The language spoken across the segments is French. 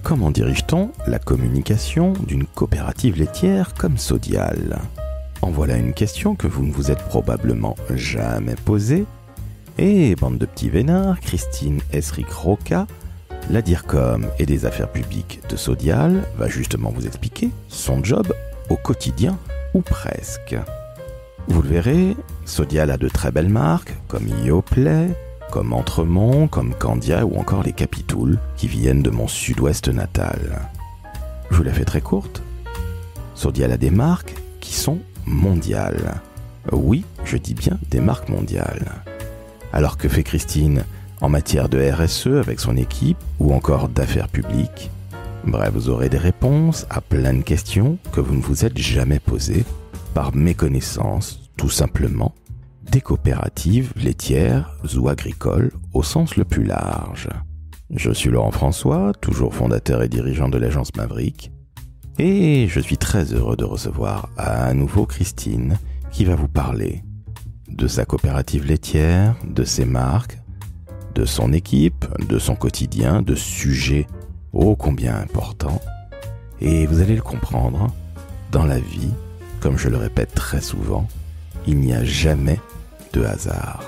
Comment dirige-t-on la communication d'une coopérative laitière comme Sodial ? En voilà une question que vous ne vous êtes probablement jamais posée. Et bande de petits vénards, Christine Esric-Roca, la DIRCOM et des affaires publiques de Sodial, va justement vous expliquer son job au quotidien, ou presque. Vous le verrez, Sodial a de très belles marques, comme Yoplait, comme Entremont, comme Candia ou encore les Capitouls, qui viennent de mon sud-ouest natal. Je vous la fais très courte. Sodial a des marques qui sont mondiales. Oui, je dis bien des marques mondiales. Alors que fait Christine en matière de RSE avec son équipe ou encore d'affaires publiques ? Bref, vous aurez des réponses à plein de questions que vous ne vous êtes jamais posées par méconnaissance, tout simplement, des coopératives laitières ou agricoles au sens le plus large. Je suis Laurent François, toujours fondateur et dirigeant de l'agence Maverick, et je suis très heureux de recevoir à nouveau Christine qui va vous parler de sa coopérative laitière, de ses marques, de son équipe, de son quotidien, de sujets ô combien importants. Et vous allez le comprendre, dans la vie, comme je le répète très souvent, il n'y a jamais de hasard.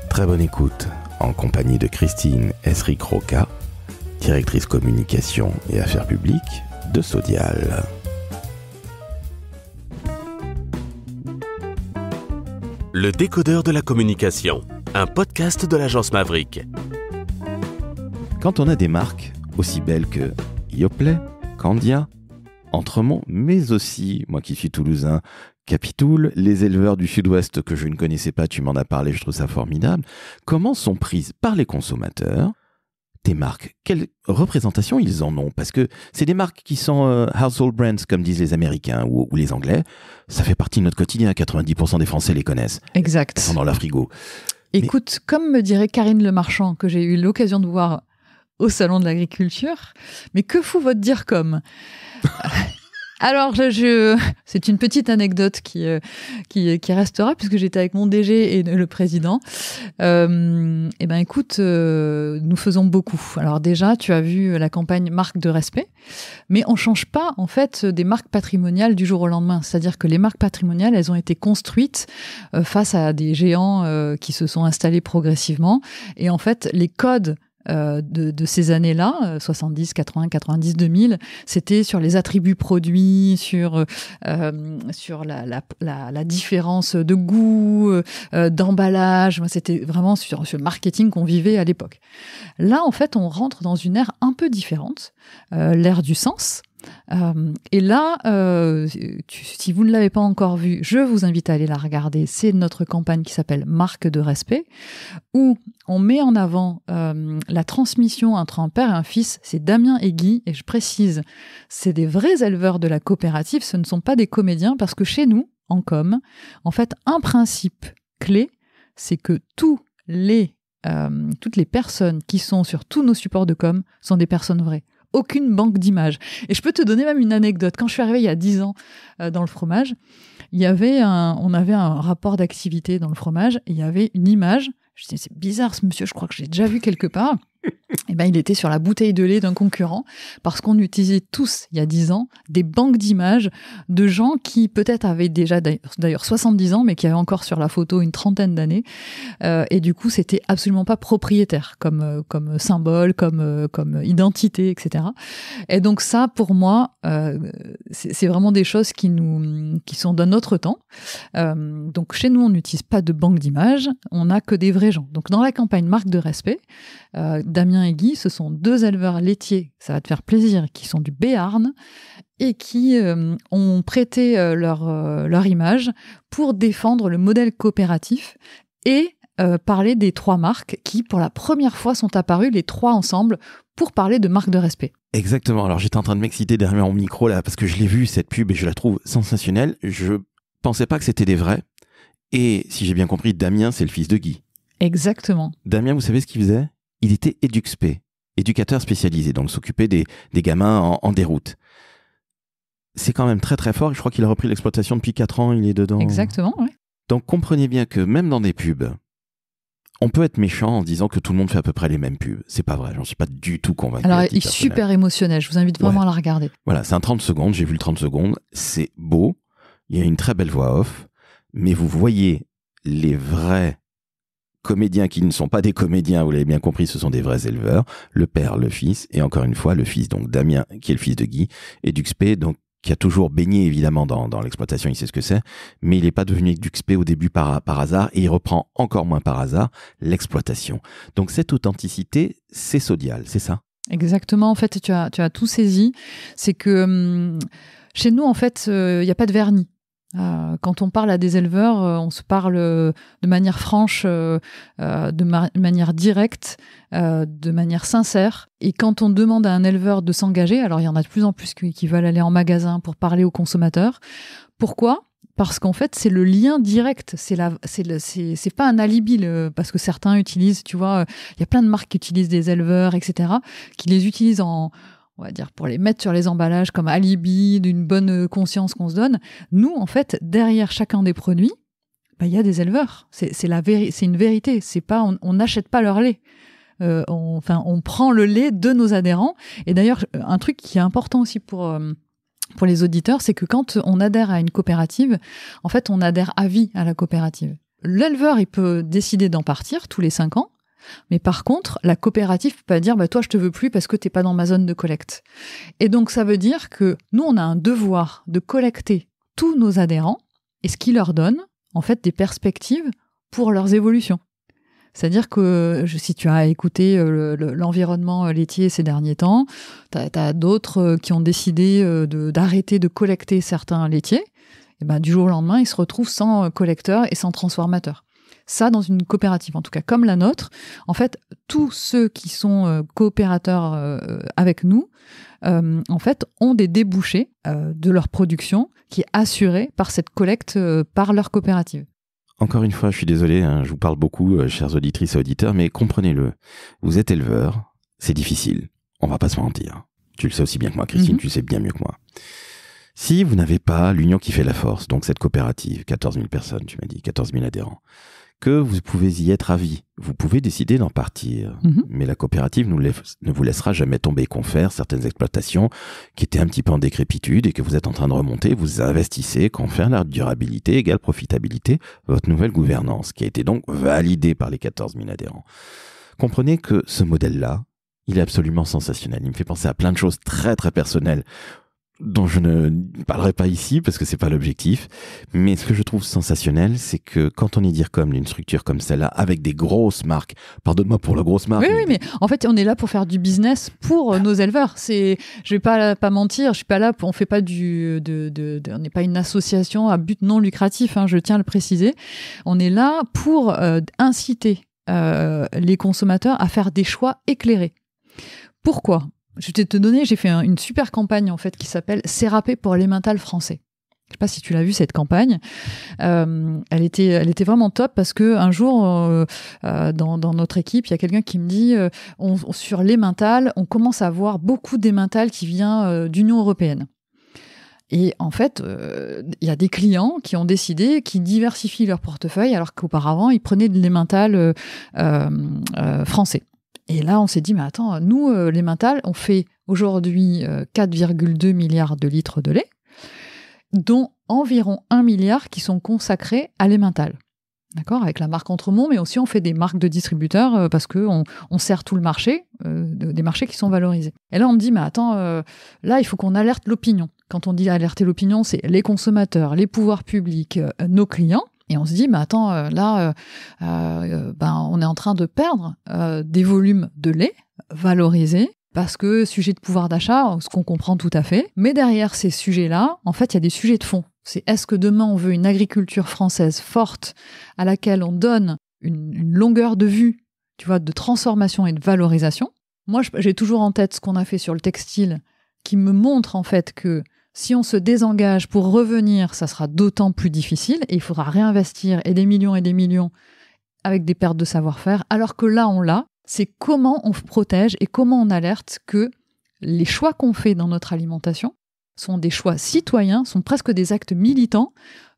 Très bonne écoute en compagnie de Christine Esric-Roca, directrice communication et affaires publiques de Sodial. Le décodeur de la communication, un podcast de l'agence Maverick. Quand on a des marques aussi belles que Yoplait, Candia, Entremont, mais aussi, moi qui suis toulousain, Capitoul, les éleveurs du sud-ouest que je ne connaissais pas, tu m'en as parlé, je trouve ça formidable. Comment sont prises par les consommateurs tes marques ? Quelle représentation ils en ont ? Parce que c'est des marques qui sont household brands, comme disent les Américains ou les Anglais. Ça fait partie de notre quotidien, 90% des Français les connaissent. Exact. Elles sont dans leur frigo. Écoute, comme me dirait Karine Le Marchand, que j'ai eu l'occasion de voir au Salon de l'Agriculture, mais que fout votre DIRCOM ? Alors, c'est une petite anecdote qui restera, puisque j'étais avec mon DG et le président. Écoute, nous faisons beaucoup. Alors déjà, tu as vu la campagne Marque de respect, mais on change pas, en fait, des marques patrimoniales du jour au lendemain. C'est-à-dire que les marques patrimoniales, elles ont été construites face à des géants qui se sont installés progressivement. Et en fait, les codes de ces années-là, 70, 80, 90, 2000, c'était sur les attributs produits, sur la différence de goût, d'emballage. C'était vraiment sur ce marketing qu'on vivait à l'époque. Là, en fait, on rentre dans une ère un peu différente, l'ère du sens. Et là, si vous ne l'avez pas encore vue, je vous invite à aller la regarder. C'est notre campagne qui s'appelle Marque de respect, où on met en avant la transmission entre un père et un fils. C'est Damien et Guy, et je précise, c'est des vrais éleveurs de la coopérative, ce ne sont pas des comédiens, parce que chez nous, en com, en fait, un principe clé, c'est que toutes les personnes qui sont sur tous nos supports de com sont des personnes vraies. Aucune banque d'images. Et je peux te donner même une anecdote. Quand je suis arrivée il y a 10 ans dans le fromage, on avait un rapport d'activité dans le fromage et il y avait une image. Je disais, c'est bizarre ce monsieur, je crois que je l'ai déjà vu quelque part. Il était sur la bouteille de lait d'un concurrent parce qu'on utilisait tous, il y a 10 ans, des banques d'images de gens qui peut-être avaient déjà d'ailleurs 70 ans, mais qui avaient encore sur la photo une trentaine d'années. Et du coup, c'était absolument pas propriétaire comme symbole, comme identité, etc. Et donc ça, pour moi, c'est vraiment des choses qui sont d'un autre temps. Donc chez nous, on n'utilise pas de banque d'images, on n'a que des vrais gens. Donc dans la campagne Marque de respect, Damien et Guy, ce sont 2 éleveurs laitiers, ça va te faire plaisir, qui sont du Béarn et qui ont prêté leur image pour défendre le modèle coopératif et parler des 3 marques qui, pour la première fois, sont apparues, les 3 ensemble, pour parler de marque de respect. Exactement. Alors, j'étais en train de m'exciter derrière mon micro, là, parce que je l'ai vu, cette pub, et je la trouve sensationnelle. Je pensais pas que c'était des vrais. Et, si j'ai bien compris, Damien, c'est le fils de Guy. Exactement. Damien, vous savez ce qu'il faisait ? Il était éduxpé, éducateur spécialisé, donc s'occupait des gamins en déroute. C'est quand même très très fort, je crois qu'il a repris l'exploitation depuis 4 ans, il est dedans. Exactement, oui. Donc comprenez bien que même dans des pubs, On peut être méchant en disant que tout le monde fait à peu près les mêmes pubs. C'est pas vrai, j'en suis pas du tout convaincu. Alors, il est super émotionnel, je vous invite vraiment à la regarder. Voilà, c'est un 30 secondes, j'ai vu le 30 secondes, c'est beau, il y a une très belle voix off, mais vous voyez les vrais comédiens qui ne sont pas des comédiens, vous l'avez bien compris, ce sont des vrais éleveurs, le père, le fils, et encore une fois, le fils, donc Damien, qui est le fils de Guy, et Duxpé, donc qui a toujours baigné évidemment dans l'exploitation, il sait ce que c'est, mais il n'est pas devenu Duxpé au début par hasard, et il reprend encore moins par hasard l'exploitation. Donc cette authenticité, c'est Sodial, c'est ça? Exactement, en fait, tu as tout saisi. C'est que chez nous, en fait, il n'y a pas de vernis. Quand on parle à des éleveurs, on se parle de manière franche, de manière directe, de manière sincère. Et quand on demande à un éleveur de s'engager, alors il y en a de plus en plus qui veulent aller en magasin pour parler aux consommateurs. Pourquoi ? Parce qu'en fait, c'est le lien direct. C'est pas un alibi, parce que certains utilisent, tu vois, il y a plein de marques qui utilisent des éleveurs, etc., qui les utilisent on va dire, pour les mettre sur les emballages comme alibi d'une bonne conscience qu'on se donne. Nous, en fait, derrière chacun des produits, il y a des éleveurs. C'est une vérité. C'est pas, on n'achète pas leur lait. On prend le lait de nos adhérents. Et d'ailleurs, un truc qui est important aussi pour les auditeurs, c'est que quand on adhère à une coopérative, en fait, on adhère à vie à la coopérative. L'éleveur, il peut décider d'en partir tous les 5 ans. Mais par contre, la coopérative peut pas dire toi je te veux plus parce que t'es pas dans ma zone de collecte. Et donc ça veut dire que nous on a un devoir de collecter tous nos adhérents et ce qui leur donne en fait des perspectives pour leurs évolutions. C'est-à-dire que si tu as écouté l'environnement laitier ces derniers temps, t'as d'autres qui ont décidé d'arrêter de collecter certains laitiers. Et ben du jour au lendemain ils se retrouvent sans collecteur et sans transformateur. Ça, dans une coopérative, en tout cas comme la nôtre, en fait, tous ceux qui sont coopérateurs avec nous, en fait, ont des débouchés de leur production qui est assurée par cette collecte par leur coopérative. Encore une fois, je suis désolé, je vous parle beaucoup, chères auditrices et auditeurs, mais comprenez-le. Vous êtes éleveur, c'est difficile. On va pas se mentir. Tu le sais aussi bien que moi, Christine, tu le sais bien mieux que moi. Si vous n'avez pas l'union qui fait la force, donc cette coopérative, 14 000 personnes, tu m'as dit, 14 000 adhérents, que vous pouvez y être à vie. Vous pouvez décider d'en partir. Mais la coopérative ne vous laissera jamais tomber, confère certaines exploitations qui étaient un petit peu en décrépitude et que vous êtes en train de remonter. Vous investissez, confère la durabilité égale profitabilité, votre nouvelle gouvernance, qui a été donc validée par les 14 000 adhérents. Comprenez que ce modèle-là, il est absolument sensationnel. Il me fait penser à plein de choses très très personnelles dont je ne parlerai pas ici parce que c'est pas l'objectif, mais ce que je trouve sensationnel, c'est que quand on est DIRCOM d'une structure comme celle-là, avec des grosses marques, pardonne-moi pour la grosse marque. Oui, mais en fait, on est là pour faire du business pour nos éleveurs. Je vais pas mentir, je suis pas là, on fait pas on n'est pas une association à but non lucratif, je tiens à le préciser. On est là pour inciter les consommateurs à faire des choix éclairés. Pourquoi ? Je vais te donner, j'ai fait une super campagne en fait qui s'appelle Sérapé pour l'emmental français. Je sais pas si tu l'as vu cette campagne. Elle était vraiment top parce que un jour dans notre équipe, il y a quelqu'un qui me dit sur l'emmental, on commence à voir beaucoup d'emmental qui vient d'Union européenne. Et en fait, il y a des clients qui ont décidé qu'ils diversifient leur portefeuille alors qu'auparavant ils prenaient de l'emmental français. Et là, on s'est dit, mais attends, nous, l'emmental, on fait aujourd'hui 4,2 milliards de litres de lait, dont environ 1 milliard qui sont consacrés à l'emmental. D'accord ? Avec la marque Entremont, mais aussi on fait des marques de distributeurs parce qu'on sert tout le marché, des marchés qui sont valorisés. Et là, on me dit, mais attends, là, il faut qu'on alerte l'opinion. Quand on dit alerter l'opinion, c'est les consommateurs, les pouvoirs publics, nos clients. Et on se dit, mais attends, on est en train de perdre des volumes de lait valorisés parce que sujet de pouvoir d'achat, ce qu'on comprend tout à fait. Mais derrière ces sujets-là, en fait, il y a des sujets de fond. C'est est-ce que demain on veut une agriculture française forte à laquelle on donne une longueur de vue, tu vois, de transformation et de valorisation. Moi, j'ai toujours en tête ce qu'on a fait sur le textile qui me montre en fait que si on se désengage pour revenir, ça sera d'autant plus difficile et il faudra réinvestir et des millions avec des pertes de savoir-faire. Alors que là, on l'a, c'est comment on protège et comment on alerte que les choix qu'on fait dans notre alimentation sont des choix citoyens, sont presque des actes militants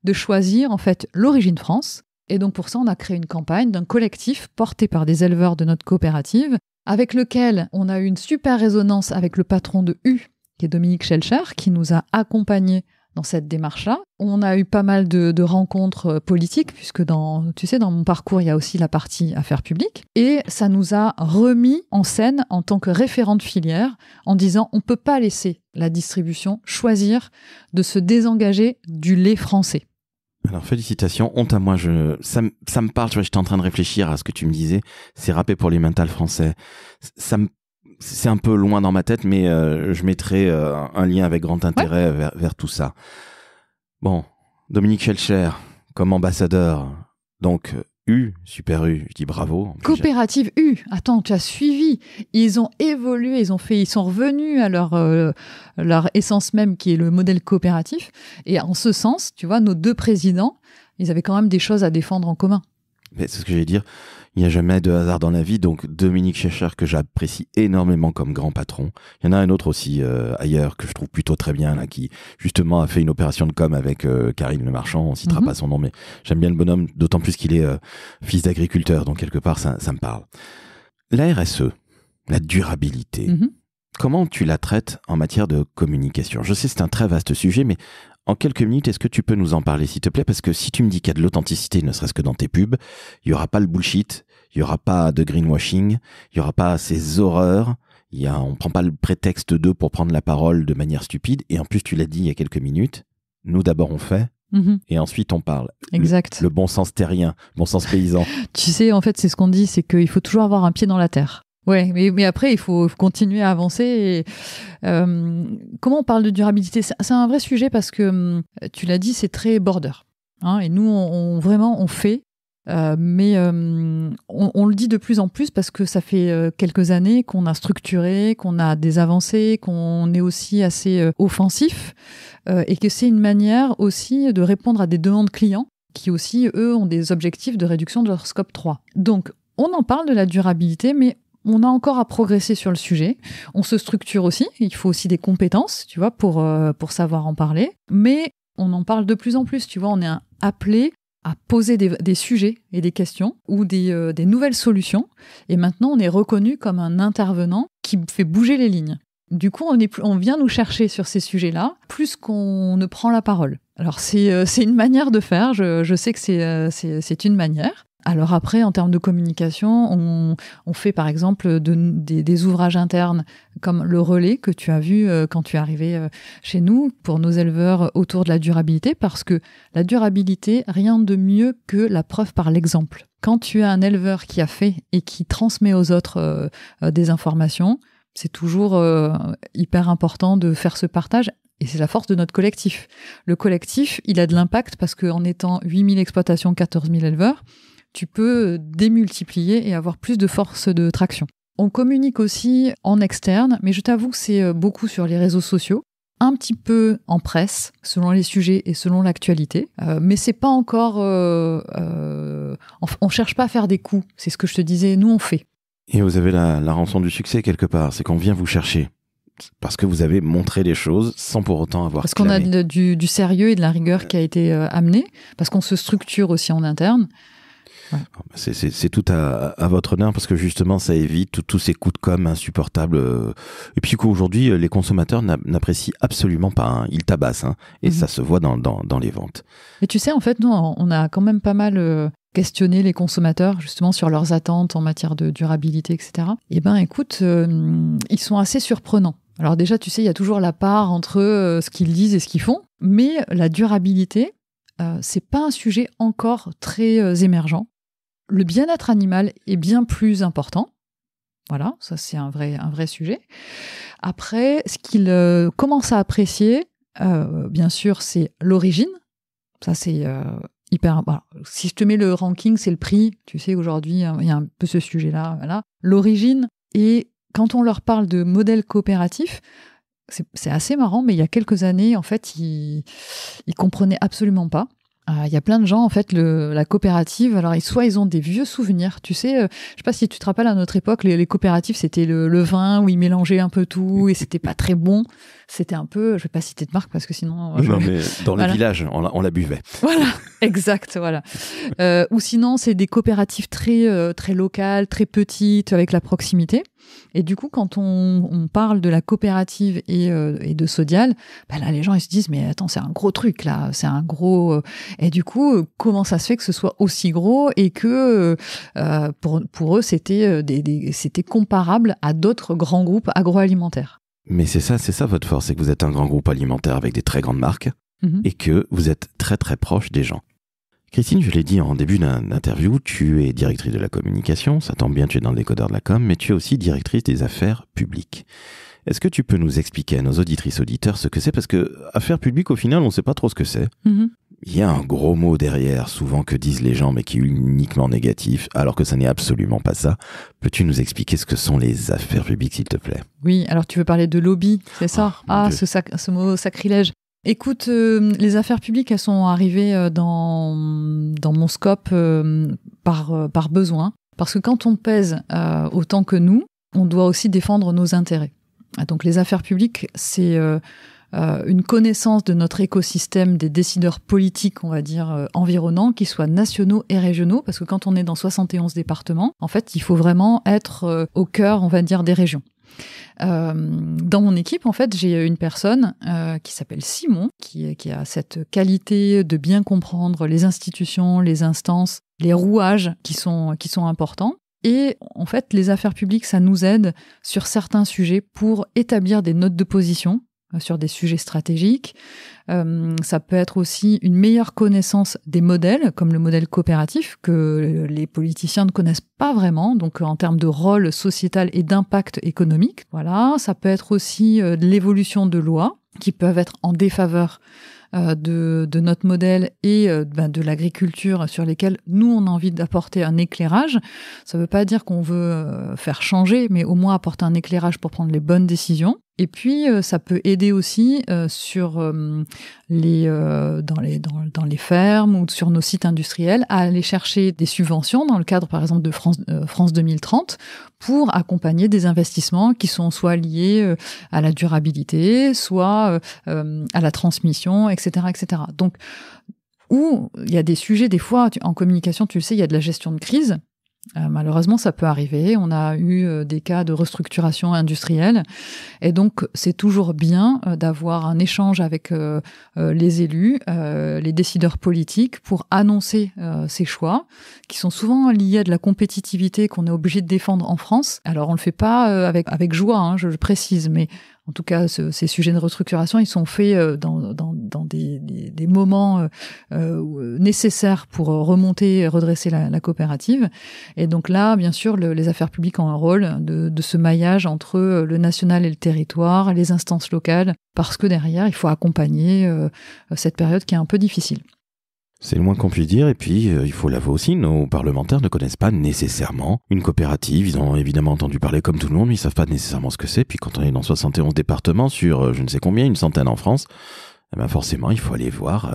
de choisir en fait l'origine France, Et donc pour ça, on a créé une campagne d'un collectif porté par des éleveurs de notre coopérative, avec lequel on a eu une super résonance avec le patron de U, qui est Dominique Schelcher, qui nous a accompagnés dans cette démarche-là. On a eu pas mal de rencontres politiques, puisque dans mon parcours, il y a aussi la partie affaires publiques. Et ça nous a remis en scène en tant que référent de filière, en disant on ne peut pas laisser la distribution choisir de se désengager du lait français. Alors félicitations, honte à moi, ça me parle, tu vois, j'étais en train de réfléchir à ce que tu me disais, c'est râpé pour les mentales français. C'est un peu loin dans ma tête, mais je mettrai un lien avec grand intérêt vers tout ça. Bon, Dominique Schelcher, comme ambassadeur, donc Super U, je dis bravo. Coopérative U, attends, tu as suivi. Ils ont évolué, ils sont revenus à leur essence même, qui est le modèle coopératif. Et en ce sens, tu vois, nos deux présidents, ils avaient quand même des choses à défendre en commun. Mais c'est ce que j'allais dire. Il n'y a jamais de hasard dans la vie. Donc, Dominique Schelcher, que j'apprécie énormément comme grand patron. Il y en a un autre aussi ailleurs que je trouve plutôt très bien, là, qui justement a fait une opération de com avec Karine Le Marchand. On citera pas son nom, mais j'aime bien le bonhomme, d'autant plus qu'il est fils d'agriculteur. Donc, quelque part, ça me parle. La RSE, la durabilité, comment tu la traites en matière de communication? Je sais, c'est un très vaste sujet, mais en quelques minutes, est-ce que tu peux nous en parler, s'il te plaît? Parce que si tu me dis qu'il y a de l'authenticité, ne serait-ce que dans tes pubs, il n'y aura pas le bullshit, il n'y aura pas de greenwashing, il n'y aura pas ces horreurs, on ne prend pas le prétexte d'eux pour prendre la parole de manière stupide. Et en plus, tu l'as dit il y a quelques minutes, nous d'abord on fait, et ensuite on parle. Exact. Le bon sens terrien, bon sens paysan. Tu sais, en fait, c'est ce qu'on dit, c'est qu'il faut toujours avoir un pied dans la terre. Ouais, mais après, il faut continuer à avancer. Et, comment on parle de durabilité? C'est un vrai sujet parce que, tu l'as dit, c'est très border. Hein, et nous, on fait, mais on le dit de plus en plus parce que ça fait quelques années qu'on a structuré, qu'on a des avancées, qu'on est aussi assez offensif, et que c'est une manière aussi de répondre à des demandes clients qui aussi, eux, ont des objectifs de réduction de leur scope 3. Donc, on en parle de la durabilité, mais on a encore à progresser sur le sujet. On se structure aussi. Il faut aussi des compétences, tu vois, pour savoir en parler. Mais on en parle de plus en plus, tu vois. On est appelé à poser des sujets et des questions ou des nouvelles solutions. Et maintenant, on est reconnu comme un intervenant qui fait bouger les lignes. Du coup, on vient nous chercher sur ces sujets-là, plus qu'on ne prend la parole. Alors, c'est une manière de faire. Je sais que c'est une manière. Alors après, en termes de communication, on fait par exemple des ouvrages internes comme le relais que tu as vu quand tu es arrivé chez nous pour nos éleveurs autour de la durabilité, parce que la durabilité, rien de mieux que la preuve par l'exemple. Quand tu as un éleveur qui a fait et qui transmet aux autres des informations, c'est toujours hyper important de faire ce partage. Et c'est la force de notre collectif. Le collectif, il a de l'impact parce qu'en étant 8000 exploitations, 14 000 éleveurs, tu peux démultiplier et avoir plus de force de traction. On communique aussi en externe, mais je t'avoue que c'est beaucoup sur les réseaux sociaux, un petit peu en presse, selon les sujets et selon l'actualité, mais c'est pas encore... on cherche pas à faire des coups, c'est ce que je te disais, nous on fait. Et vous avez la rançon du succès quelque part, c'est qu'on vient vous chercher. Parce que vous avez montré les choses sans pour autant avoir parce qu'on a du sérieux et de la rigueur qui a été amené, parce qu'on se structure aussi en interne. Ouais. C'est tout à votre honneur, parce que justement ça évite tous ces coups de com' insupportables, et puis qu'aujourd'hui les consommateurs n'apprécient absolument pas, hein. Ils tabassent, hein, et ça se voit dans les ventes. Et tu sais, en fait, nous on a quand même pas mal questionné les consommateurs justement sur leurs attentes en matière de durabilité, etc. Et ben écoute, ils sont assez surprenants. Alors déjà, tu sais, il y a toujours la part entre ce qu'ils disent et ce qu'ils font, mais la durabilité, c'est pas un sujet encore très émergent. Le bien-être animal est bien plus important. Voilà, ça c'est un vrai sujet. Après, ce qu'ils commencent à apprécier, bien sûr, c'est l'origine. Ça c'est hyper... Voilà. Si je te mets le ranking, c'est le prix. Tu sais, aujourd'hui, il y a un peu ce sujet-là. Voilà. L'origine, et quand on leur parle de modèle coopératif, c'est assez marrant, mais il y a quelques années, en fait, ils comprenaient absolument pas. Il y a plein de gens, en fait, la coopérative, alors soit ils ont des vieux souvenirs, tu sais, je sais pas si tu te rappelles, à notre époque, les coopératives, c'était le vin où ils mélangeaient un peu tout et c'était pas très bon. C'était un peu, je vais pas citer de marque parce que sinon... Non, mais dans le village, on la buvait. Voilà, exact, voilà. Ou sinon, c'est des coopératives très, très locales, très petites, avec la proximité. Et du coup, quand on parle de la coopérative et de Sodial, là, les gens, ils se disent, mais attends, c'est un gros truc, là, c'est un gros... Et du coup, comment ça se fait que ce soit aussi gros et que pour eux, c'était comparable à d'autres grands groupes agroalimentaires? Mais c'est ça votre force, c'est que vous êtes un grand groupe alimentaire avec des très grandes marques et que vous êtes très très proche des gens. Christine, je l'ai dit en début d'interview, tu es directrice de la communication, ça tombe bien, tu es dans le décodeur de la com, mais tu es aussi directrice des affaires publiques. Est-ce que tu peux nous expliquer à nos auditrices auditeurs ce que c'est? Parce que affaires publiques, au final, on ne sait pas trop ce que c'est. Il y a un gros mot derrière, souvent que disent les gens, mais qui est uniquement négatif, alors que ça n'est absolument pas ça. Peux-tu nous expliquer ce que sont les affaires publiques, s'il te plaît? Oui, alors tu veux parler de lobby, c'est ça? Ce mot sacrilège. Écoute, les affaires publiques, elles sont arrivées dans mon scope par besoin. Parce que quand on pèse autant que nous, on doit aussi défendre nos intérêts. Donc les affaires publiques, c'est une connaissance de notre écosystème des décideurs politiques, on va dire, environnants, qui soient nationaux et régionaux, parce que quand on est dans 71 départements, en fait, il faut vraiment être au cœur, on va dire, des régions. Dans mon équipe, en fait, j'ai une personne qui s'appelle Simon, qui a cette qualité de bien comprendre les institutions, les instances, les rouages qui sont importants. Et en fait, les affaires publiques, ça nous aide sur certains sujets pour établir des notes de position sur des sujets stratégiques. Ça peut être aussi une meilleure connaissance des modèles, comme le modèle coopératif, que les politiciens ne connaissent pas vraiment, donc en termes de rôle sociétal et d'impact économique. Voilà, ça peut être aussi de l'évolution de lois qui peuvent être en défaveur de notre modèle et de l'agriculture sur lesquelles nous, on a envie d'apporter un éclairage. Ça ne veut pas dire qu'on veut faire changer, mais au moins apporter un éclairage pour prendre les bonnes décisions. Et puis, ça peut aider aussi dans les fermes ou sur nos sites industriels à aller chercher des subventions dans le cadre, par exemple, de France 2030 pour accompagner des investissements qui sont soit liés à la durabilité, soit à la transmission, etc., etc. Donc, où il y a des sujets, des fois, en communication, tu le sais, il y a de la gestion de crise. Malheureusement, ça peut arriver. On a eu des cas de restructuration industrielle. Et donc, c'est toujours bien d'avoir un échange avec les élus, les décideurs politiques pour annoncer ces choix, qui sont souvent liés à de la compétitivité qu'on est obligé de défendre en France. Alors, on le fait pas avec joie, hein, je le précise, mais en tout cas, ces sujets de restructuration, ils sont faits dans des moments nécessaires pour remonter et redresser la coopérative. Et donc là, bien sûr, les affaires publiques ont un rôle de ce maillage entre le national et le territoire, les instances locales, parce que derrière, il faut accompagner cette période qui est un peu difficile. C'est le moins qu'on puisse dire, et puis il faut l'avouer aussi, nos parlementaires ne connaissent pas nécessairement une coopérative. Ils ont évidemment entendu parler comme tout le monde, mais ils savent pas nécessairement ce que c'est. Puis quand on est dans 71 départements sur je ne sais combien, une centaine en France, eh ben forcément il faut aller voir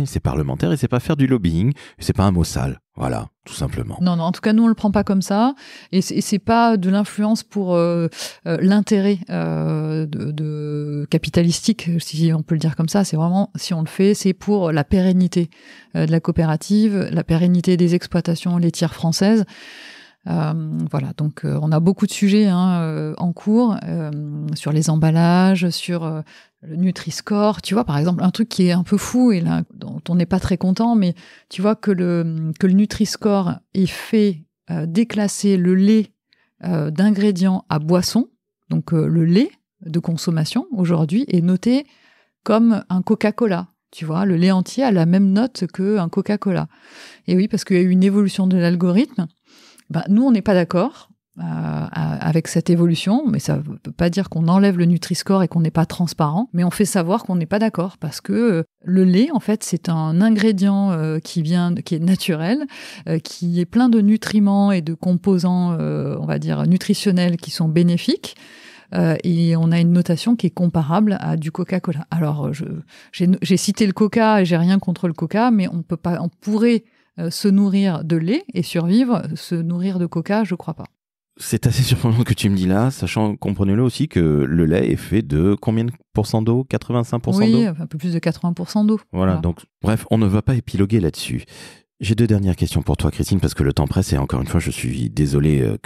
ces parlementaires, et c'est pas faire du lobbying, c'est pas un mot sale. Voilà, tout simplement. Non, en tout cas, nous, on le prend pas comme ça. Et c'est pas de l'influence pour l'intérêt de capitalistique, si on peut le dire comme ça. C'est vraiment, si on le fait, c'est pour la pérennité de la coopérative, la pérennité des exploitations laitières françaises. Voilà, donc on a beaucoup de sujets en cours sur les emballages, sur le Nutri-Score. Tu vois, par exemple, un truc qui est un peu fou et là, dont on n'est pas très content, mais tu vois que le Nutri-Score est fait déclasser le lait d'ingrédients à boisson. Donc le lait de consommation aujourd'hui est noté comme un Coca-Cola. Tu vois, le lait entier a la même note qu'un Coca-Cola. Et oui, parce qu'il y a eu une évolution de l'algorithme. Nous, on n'est pas d'accord avec cette évolution, mais ça ne veut pas dire qu'on enlève le Nutri-Score et qu'on n'est pas transparent, mais on fait savoir qu'on n'est pas d'accord parce que le lait, en fait, c'est un ingrédient qui est naturel, qui est plein de nutriments et de composants, on va dire, nutritionnels qui sont bénéfiques. et on a une notation qui est comparable à du Coca-Cola. Alors, j'ai cité le Coca et j'ai rien contre le Coca, mais on pourrait se nourrir de lait et survivre, se nourrir de Coca, je crois pas. C'est assez surprenant que tu me dis là, sachant, comprenez-le aussi, que le lait est fait de combien de pourcents d'eau ? 85% d'eau ? Oui, un peu plus de 80% d'eau. Voilà, donc bref, on ne va pas épiloguer là-dessus. J'ai 2 dernières questions pour toi, Christine, parce que le temps presse et encore une fois, je suis désolé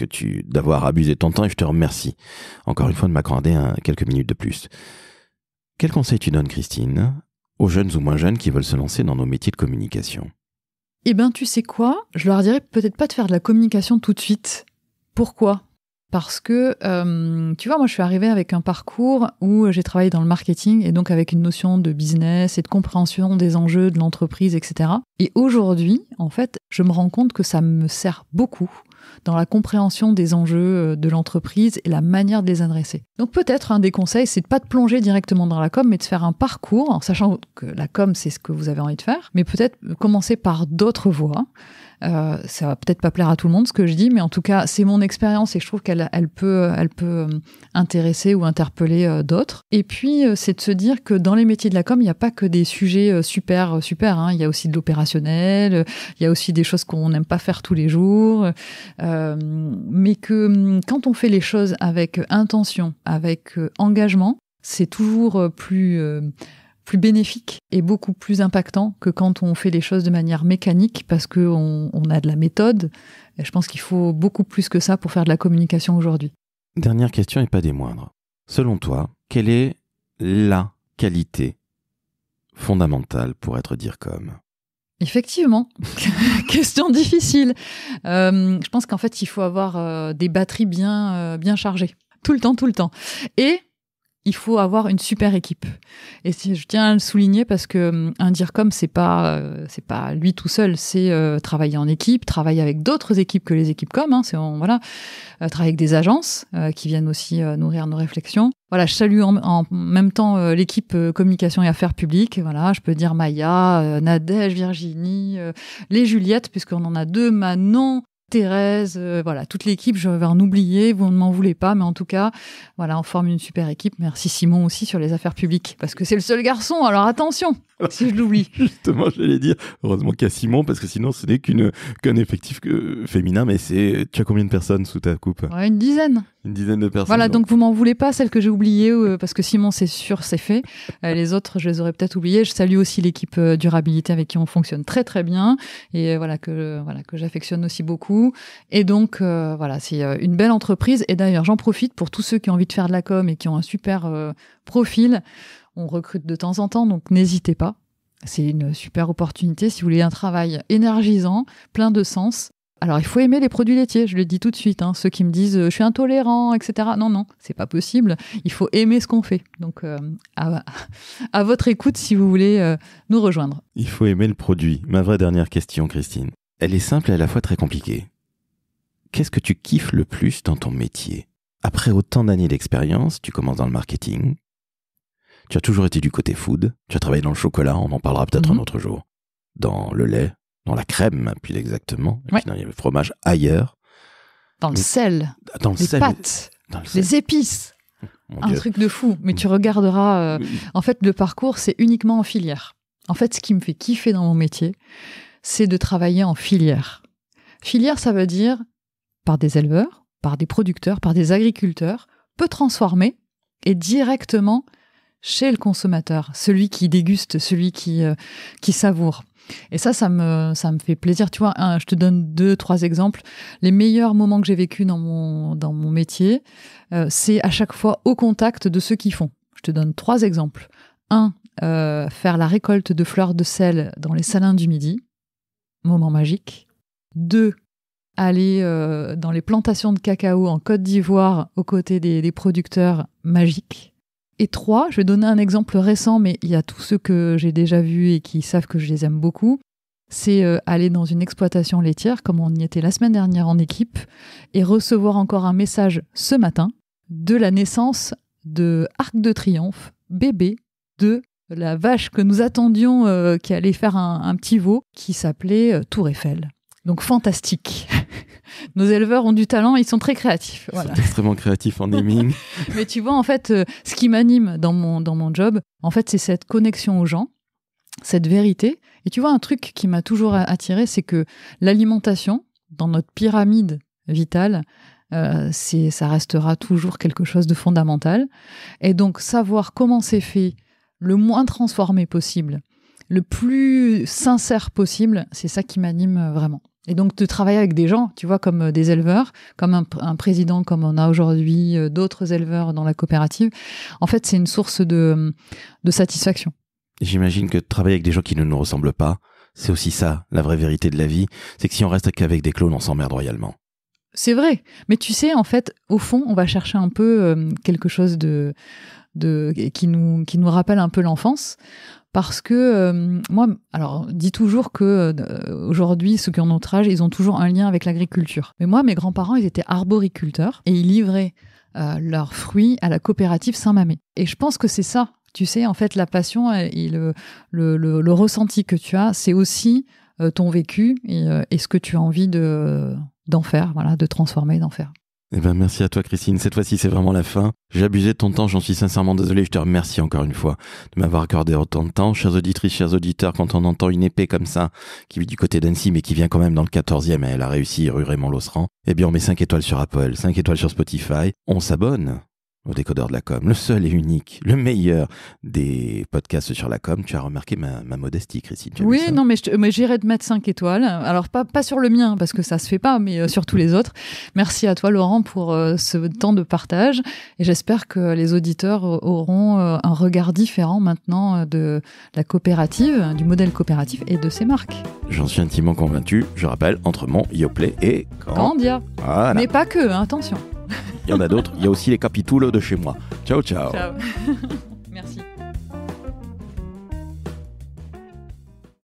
d'avoir abusé de ton temps et je te remercie encore une fois de m'accorder quelques minutes de plus. Quel conseil tu donnes, Christine, aux jeunes ou moins jeunes qui veulent se lancer dans nos métiers de communication ? Eh bien, tu sais quoi ? Je leur dirais peut-être pas de faire de la communication tout de suite. Pourquoi ? Parce que, tu vois, moi je suis arrivée avec un parcours où j'ai travaillé dans le marketing et donc avec une notion de business et de compréhension des enjeux de l'entreprise, etc. Et aujourd'hui, en fait, je me rends compte que ça me sert beaucoup dans la compréhension des enjeux de l'entreprise et la manière de les adresser. Donc peut-être un des conseils, c'est de pas de plonger directement dans la com, mais de faire un parcours, en sachant que la com, c'est ce que vous avez envie de faire, mais peut-être commencer par d'autres voies. Ça va peut-être pas plaire à tout le monde ce que je dis, mais en tout cas c'est mon expérience et je trouve qu'elle peut intéresser ou interpeller d'autres. Et puis c'est de se dire que dans les métiers de la com, il n'y a pas que des sujets super, hein. Il y a aussi de l'opérationnel, il y a aussi des choses qu'on n'aime pas faire tous les jours, mais que quand on fait les choses avec intention, avec engagement, c'est toujours plus bénéfique et beaucoup plus impactant que quand on fait les choses de manière mécanique parce qu'on a de la méthode. Et je pense qu'il faut beaucoup plus que ça pour faire de la communication aujourd'hui. Dernière question et pas des moindres. Selon toi, quelle est la qualité fondamentale pour être DIRCOM ? Effectivement, question difficile. Je pense qu'en fait, il faut avoir des batteries bien chargées. Tout le temps. Et il faut avoir une super équipe. Et je tiens à le souligner parce que un DIRCOM, c'est pas lui tout seul, c'est travailler en équipe, travailler avec d'autres équipes que les équipes com, travailler avec des agences qui viennent aussi nourrir nos réflexions. Voilà, je salue en même temps l'équipe communication et affaires publiques. Voilà, je peux dire Maya, Nadège, Virginie, les Juliettes, puisqu'on en a 2, Manon, Thérèse, voilà, toute l'équipe, je vais en oublier, vous ne m'en voulez pas, mais en tout cas, voilà, on forme une super équipe. Merci Simon aussi sur les affaires publiques, parce que c'est le seul garçon, alors attention, si je l'oublie. Justement, j'allais dire, heureusement qu'il y a Simon, parce que sinon, ce n'est qu'un effectif féminin, mais tu as combien de personnes sous ta coupe ? Ouais, une dizaine. Une dizaine de personnes. Voilà, donc vous m'en voulez pas, celles que j'ai oubliées, parce que Simon, c'est sûr, c'est fait. Les autres, je les aurais peut-être oubliées. Je salue aussi l'équipe durabilité avec qui on fonctionne très très bien, et que j'affectionne aussi beaucoup. Et donc, c'est une belle entreprise. Et d'ailleurs, j'en profite pour tous ceux qui ont envie de faire de la com et qui ont un super profil. On recrute de temps en temps, donc n'hésitez pas. C'est une super opportunité si vous voulez un travail énergisant, plein de sens. Alors, il faut aimer les produits laitiers, je le dis tout de suite. Ceux qui me disent « je suis intolérant », etc. Non, c'est pas possible. Il faut aimer ce qu'on fait. Donc, à votre écoute si vous voulez nous rejoindre. Il faut aimer le produit. Ma vraie dernière question, Christine. Elle est simple et à la fois très compliquée. Qu'est-ce que tu kiffes le plus dans ton métier ? Après autant d'années d'expérience, tu commences dans le marketing. Tu as toujours été du côté food. Tu as travaillé dans le chocolat, on en parlera peut-être un autre jour. Dans le lait. Dans la crème, plus exactement. Et puis, il y a le fromage ailleurs. Dans le sel. Dans les pâtes. Les épices. Un truc de fou. Mais tu regarderas. En fait, le parcours, c'est uniquement en filière. En fait, ce qui me fait kiffer dans mon métier, c'est de travailler en filière. Filière, ça veut dire par des éleveurs, par des producteurs, par des agriculteurs, peu transformés et directement chez le consommateur, celui qui déguste, celui qui savoure. Et ça me fait plaisir. Tu vois, je te donne 2-3 exemples. Les meilleurs moments que j'ai vécus dans mon métier, c'est à chaque fois au contact de ceux qui font. Je te donne 3 exemples. 1, faire la récolte de fleurs de sel dans les salins du Midi. Moment magique. 2, aller dans les plantations de cacao en Côte d'Ivoire aux côtés des producteurs. Magique. Et 3, je vais donner un exemple récent, mais il y a tous ceux que j'ai déjà vus et qui savent que je les aime beaucoup, c'est aller dans une exploitation laitière, comme on y était la semaine dernière en équipe, et recevoir encore un message ce matin de la naissance de Arc de Triomphe, bébé de la vache que nous attendions, qui allait faire un petit veau, qui s'appelait Tour Eiffel. Donc fantastique. Nos éleveurs ont du talent, ils sont très créatifs. Ils sont extrêmement créatifs en naming. Mais tu vois, en fait, ce qui m'anime dans mon job, en fait, c'est cette connexion aux gens, cette vérité. Et tu vois, un truc qui m'a toujours attiré, c'est que l'alimentation, dans notre pyramide vitale, ça restera toujours quelque chose de fondamental. Et donc, savoir comment c'est fait, le moins transformé possible, le plus sincère possible, c'est ça qui m'anime vraiment. Et donc, de travailler avec des gens, tu vois, comme des éleveurs, comme un président, comme on a aujourd'hui d'autres éleveurs dans la coopérative, en fait, c'est une source de satisfaction. J'imagine que travailler avec des gens qui ne nous ressemblent pas, c'est aussi ça, la vraie vérité de la vie, c'est que si on reste qu'avec des clones, on s'emmerde royalement. C'est vrai, mais tu sais, en fait, au fond, on va chercher un peu quelque chose qui nous rappelle un peu l'enfance. Parce que moi, alors, dis toujours que aujourd'hui, ceux qui ont notre âge, ils ont toujours un lien avec l'agriculture. Mais moi, mes grands-parents, ils étaient arboriculteurs et ils livraient leurs fruits à la coopérative Saint-Mamé. Et je pense que c'est ça, tu sais, en fait, la passion et le ressenti que tu as, c'est aussi ton vécu et ce que tu as envie d'en faire, voilà, de transformer, d'en faire. Eh ben, merci à toi, Christine. Cette fois-ci, c'est vraiment la fin. J'ai abusé de ton temps, j'en suis sincèrement désolé. Je te remercie encore une fois de m'avoir accordé autant de temps. Chères auditrices, chers auditeurs, quand on entend une épée comme ça, qui vit du côté d'Annecy, mais qui vient quand même dans le 14e, et elle a réussi rue Raymond-Losserand, eh bien, on met 5 étoiles sur Apple, 5 étoiles sur Spotify. On s'abonne au Décodeur de la com, le seul et unique, le meilleur des podcasts sur la com. Tu as remarqué ma modestie, Christine. Oui, non, mais j'irai te mettre 5 étoiles. Alors, pas sur le mien, parce que ça se fait pas, mais sur tous les autres. Merci à toi, Laurent, pour ce temps de partage. Et j'espère que les auditeurs auront un regard différent maintenant de la coopérative, du modèle coopératif et de ses marques. J'en suis intimement convaincu. Je rappelle, Entremont, Yoplait et Candia. Voilà. Mais pas que, hein, attention. Il y en a d'autres. Il y a aussi les capitoules de chez moi. Ciao, ciao. Ciao.